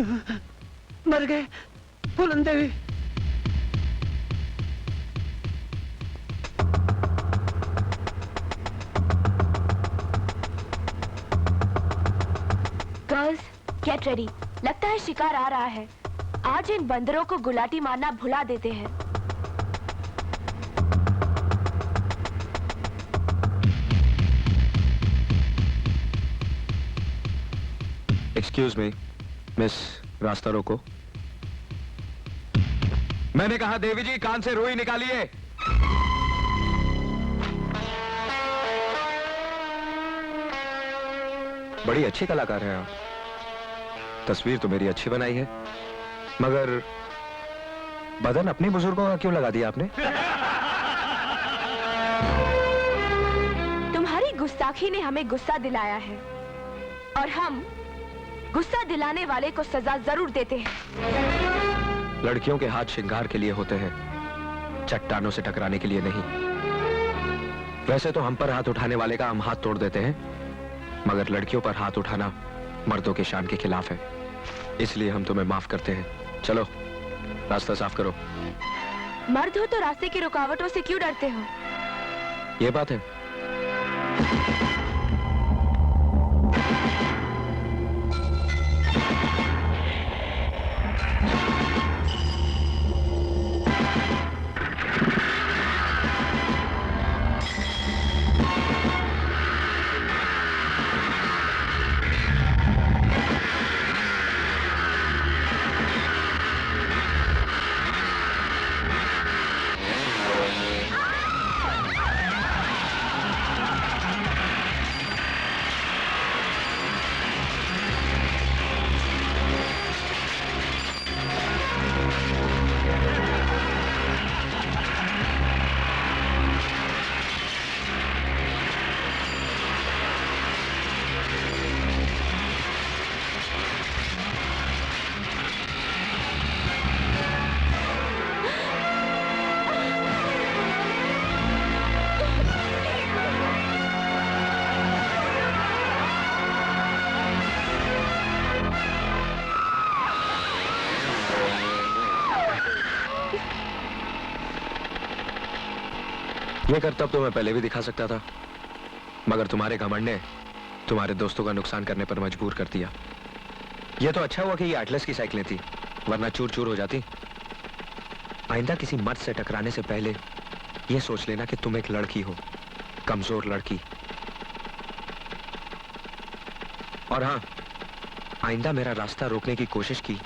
मर गए फूलन देवी। Girls get ready, लगता है शिकार आ रहा है। आज इन बंदरों को गुलाटी मारना भुला देते हैं। एक्सक्यूज मी मिस, रास्ता रोको। मैंने कहा देवी जी कान से रुई निकालिए। बड़ी अच्छी कलाकार हैं आप। तस्वीर तो मेरी अच्छी बनाई है, मगर बदन अपनी बुजुर्गों का क्यों लगा दिया आपने? तुम्हारी गुस्ताखी ने हमें गुस्सा दिलाया है और हम गुस्सा दिलाने वाले को सजा जरूर देते हैं। लड़कियों के हाथ श्रृंगार के लिए होते हैं, चट्टानों से टकराने के लिए नहीं। वैसे तो हम पर हाथ उठाने वाले का हम हाथ तोड़ देते हैं, मगर लड़कियों पर हाथ उठाना मर्दों के शान के खिलाफ है, इसलिए हम तुम्हें माफ करते हैं। चलो रास्ता साफ करो। मर्द हो तो रास्ते की रुकावटों से क्यों डरते हो? ये बात है। ये करतब तो मैं पहले भी दिखा सकता था, मगर तुम्हारे घमंड ने तुम्हारे दोस्तों का नुकसान करने पर मजबूर कर दिया। ये तो अच्छा हुआ कि ये एटलस की साइकिलें थी, वरना चूर चूर हो जाती। आइंदा किसी मर्द से टकराने से पहले ये सोच लेना कि तुम एक लड़की हो, कमजोर लड़की। और हाँ, आइंदा मेरा रास्ता रोकने की कोशिश की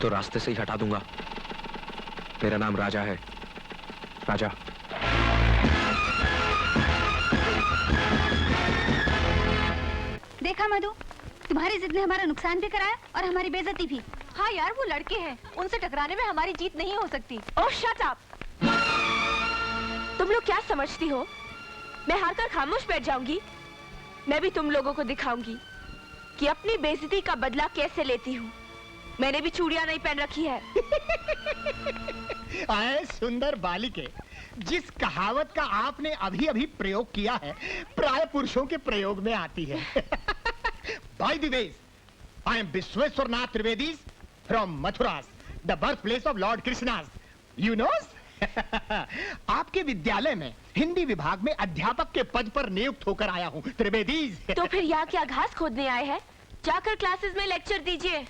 तो रास्ते से ही हटा दूंगा। मेरा नाम राजा है, राजा। देखा मधु, तुम्हारी जिद ने हमारा नुकसान भी कराया और हमारी बेइज्जती भी। हाँ यार, वो लड़के हैं, उनसे टकराने में हमारी जीत नहीं हो सकती। ओह शट अप! तुम लोग क्या समझती हो मैं हारकर खामोश बैठ जाऊंगी? मैं भी तुम लोगों को दिखाऊंगी कि अपनी बेइज्जती का बदला कैसे लेती हूँ। मैंने भी चूड़ियां नहीं पहन रखी है। आए सुंदर बालिके, जिस कहावत का आपने अभी अभी प्रयोग किया है प्राय पुरुषों के प्रयोग में आती है। By the way, I am Vishweswarnath Trivedi from Mathuras, the birthplace of Lord Krishnas. You know? आपके विद्यालय में हिंदी विभाग में अध्यापक के पद पर नियुक्त होकर आया हूँ त्रिवेदी। तो फिर यहाँ क्या घास खोदने आए हैं? जाकर क्लासेस में लेक्चर दीजिए।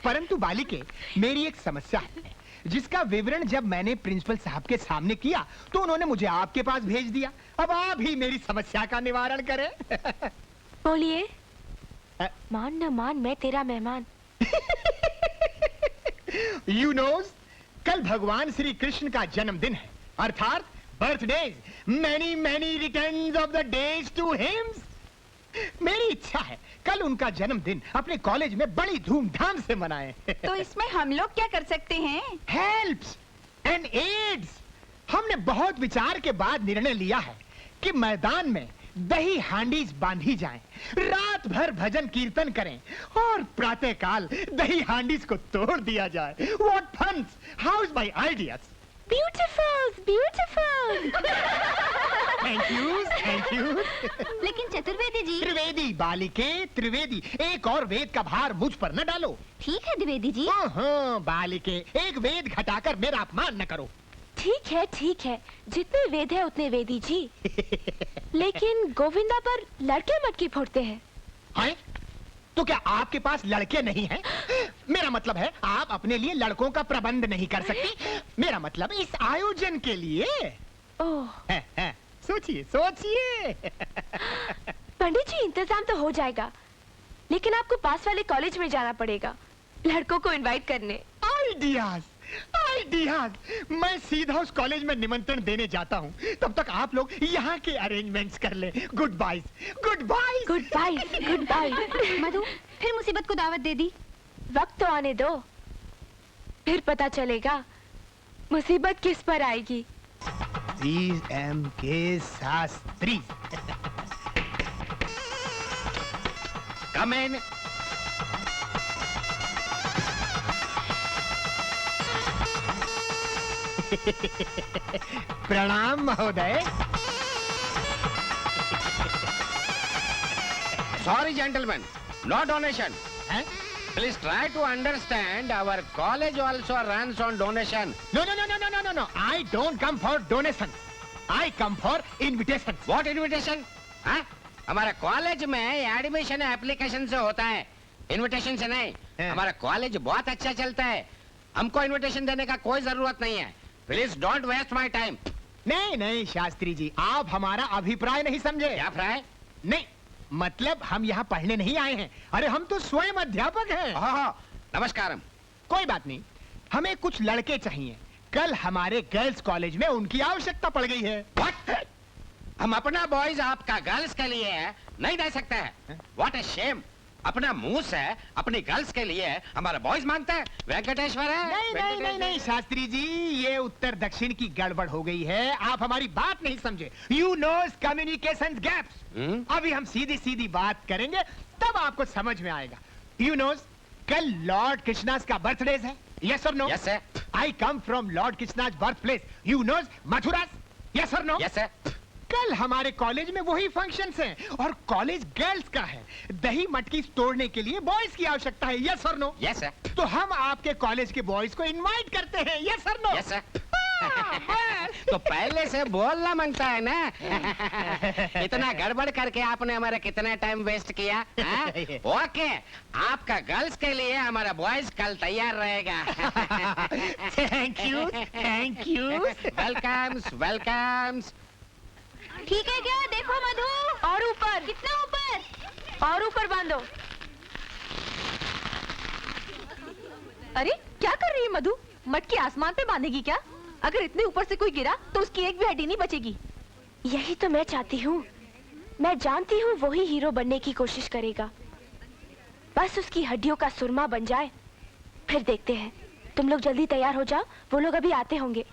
परंतु बालिके, मेरी एक समस्या है, जिसका विवरण जब मैंने प्रिंसिपल साहब के सामने किया तो उन्होंने मुझे आपके पास भेज दिया। अब आप ही मेरी समस्या का निवारण करें। बोलिए। मान न मान, मैं तेरा मेहमान। You knows, कल भगवान श्री कृष्ण का जन्मदिन है, अर्थात birthdays. many many returns of the days to him। मेरी इच्छा है कल उनका जन्मदिन अपने कॉलेज में बड़ी धूमधाम से मनाएं। तो इसमें हम लोग क्या कर सकते हैं? Helps and aids. हमने बहुत विचार के बाद निर्णय लिया है कि मैदान में दही हांडीज बांधी जाएं, रात भर भजन कीर्तन करें और प्रातःकाल दही हांडीज को तोड़ दिया जाए। What fun! How's my ideas? Beautiful, beautiful. Thank you thank you. लेकिन चतुर्वेदी जी। त्रिवेदी बालिके त्रिवेदी, एक और वेद का भार मुझ पर न डालो। ठीक है द्विवेदी जी। हाँ बालिके, एक वेद घटाकर मेरा अपमान न करो। ठीक है, जितने वेद है उतने वेदी जी। लेकिन गोविंदा पर लड़के मटकी फोड़ते हैं। हैं? तो क्या आपके पास लड़के नहीं हैं? मेरा मतलब है आप अपने लिए लड़कों का प्रबंध नहीं कर सकती। मेरा मतलब इस आयोजन के लिए। ओह, सोचिए सोचिए। पंडित जी इंतजाम तो हो जाएगा, लेकिन आपको पास वाले कॉलेज में जाना पड़ेगा लड़कों को इनवाइट करने। आइडियाज आइडियाज, मैं सीधा उस कॉलेज में निमंत्रण देने जाता हूँ। तब तक आप लोग यहाँ के अरेंजमेंट्स कर ले। Goodbye goodbye goodbye goodbye. Madhu, फिर मुसीबत को दावत दे दी। वक्त तो आने दो, फिर पता चलेगा मुसीबत किस पर आएगी। के शास्त्री। Come in. प्रणाम महोदय। Sorry, gentlemen. No donation. हैं? Please try to understand. Our college also runs on donation. No. I don't come for donation. I come for invitation. What invitation? हाँ? हमारा कॉलेज में एडमिशन एप्लीकेशन से होता है, invitation से नहीं। हाँ। हमारा कॉलेज बहुत अच्छा चलता है, हमको इनविटेशन देने का कोई जरूरत नहीं है। Please don't waste my time. नहीं शास्त्री जी, आप हमारा अभिप्राय नहीं समझे। क्या फ्राई? नहीं, मतलब हम यहाँ पढ़ने नहीं आए हैं। अरे हम तो स्वयं अध्यापक हैं। नमस्कारम। कोई बात नहीं, हमें कुछ लड़के चाहिए। कल हमारे गर्ल्स कॉलेज में उनकी आवश्यकता पड़ गई है। What? हम अपना बॉयज आपका गर्ल्स के लिए नहीं दे सकते हैं। What a shame! अपना मुंह से अपनी गर्ल्स के लिए हमारा बॉयज मांगता है। वेंकटेश्वर है। नहीं शास्त्री जी, ये उत्तर दक्षिण की गड़बड़ हो गई है। आप हमारी बात नहीं समझे। You knows communication gaps. अभी हम सीधी सीधी बात करेंगे, तब आपको समझ में आएगा। यू नोस, कल लॉर्ड कृष्णास का बर्थडे है। Yes or no? Yes sir. I come from Lord Krishna's birth place. You knows Mathura? Yes or no? Yes sir. कल हमारे कॉलेज में वही फंक्शंस हैं और कॉलेज गर्ल्स का है। दही मटकी तोड़ने के लिए बॉयज की आवश्यकता है। Yes or no? Yes sir. तो हम आपके कॉलेज के बॉयज को इनवाइट करते हैं। Yes or no? Yes sir. तो पहले से बोलना मांगता है ना। इतना गड़बड़ करके आपने हमारा कितना टाइम वेस्ट किया। ओके, आपका गर्ल्स के लिए हमारा बॉयज कल तैयार रहेगा। Thank you welcomes welcomes. ठीक है क्या? देखो मधु, और ऊपर, कितना ऊपर? और ऊपर बांधो। अरे क्या कर रही है मधु? मटकी आसमान पे बांधेगी क्या? अगर इतने ऊपर से कोई गिरा तो उसकी एक भी हड्डी नहीं बचेगी। यही तो मैं चाहती हूँ। मैं जानती हूँ वही हीरो बनने की कोशिश करेगा। बस उसकी हड्डियों का सुरमा बन जाए, फिर देखते हैं। तुम लोग जल्दी तैयार हो जाओ, वो लोग अभी आते होंगे।